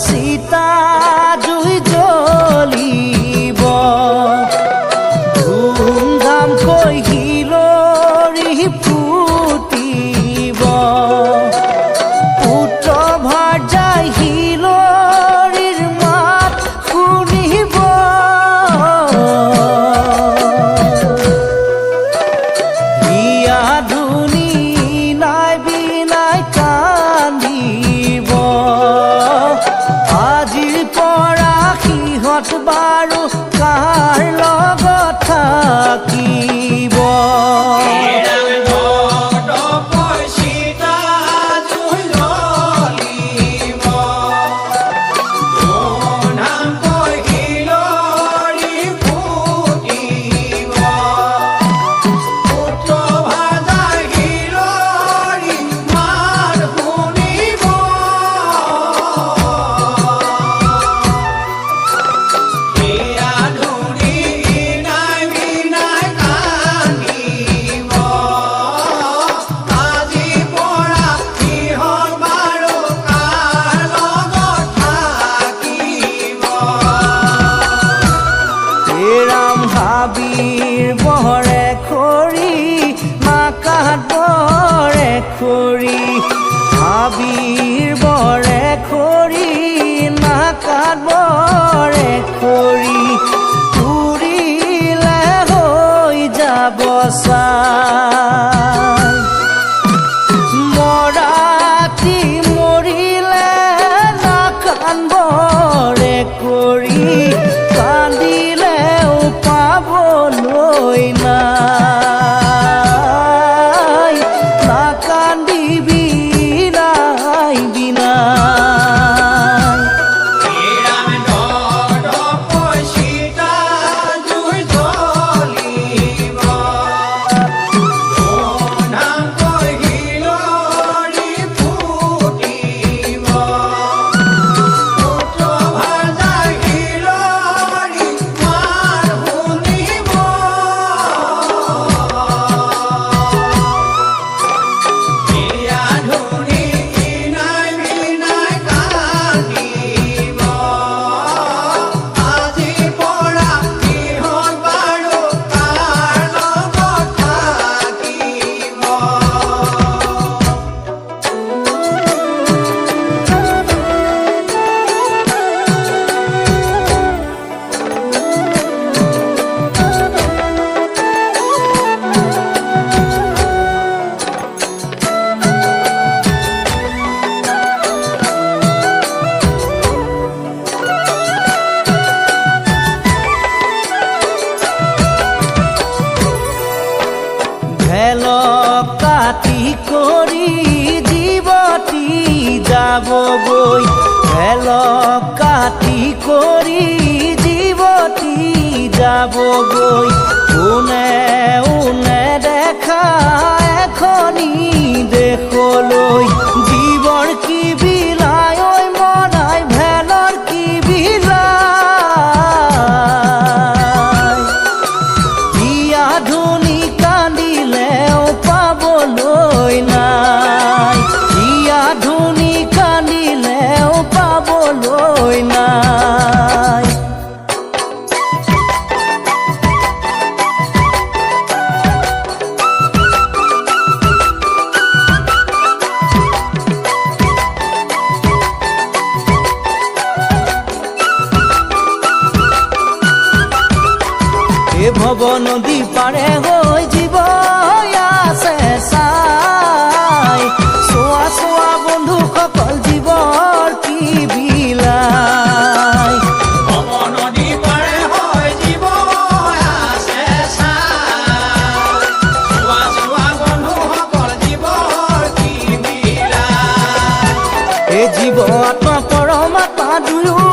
চিতা জুই জ্বলিব ধুমধামকৈ হিলৰি ফুটিব পুত্ৰ ভাৰ্যাই হিলৰিৰ মাত শুনিব হিয়া ধুনি নাই বিনাই কান্দিব আজিৰ পৰা সিহঁত বাৰু কাৰ লগত থাকিব হাবিৰ বৰে খৰি নাকাত বৰে খৰি হাবিৰ বৰে খৰি নাকাত বৰে খৰি পুৰিলে হৈ যাব ছাই মৰাতি মৰিলে নাকাত বৰে খৰি কান্দিলেও পাবলৈ নাই নাকান্দিবি নাই বিনাই ভেলক কাটি কৰি জীৱতী যাবগৈ ভেলক কাটি কৰি জীৱতী যাবগৈ কোনে उने দেখা এখনি দেশলৈ জীৱৰ কি বিলাই ঐ মনাই ভেলৰ কি বিলাই হিয়া ধুনি কান্দিলেও পাবলৈ নাই হিয়া ধুনি কান্দিলেও পাবলৈ নাই ভৱ নদী পাৰে হৈ জীৱ আছে চাই চোৱা চোৱা বন্ধুসকল জীৱৰ কি বিলাই ভৱ নদী পাৰে হৈ জীৱ আছে চাই চোৱা চোৱা বন্ধুসকল জীৱৰ কি বিলাই এই জীৱ আত্মা পৰমাত্মা দুয়ো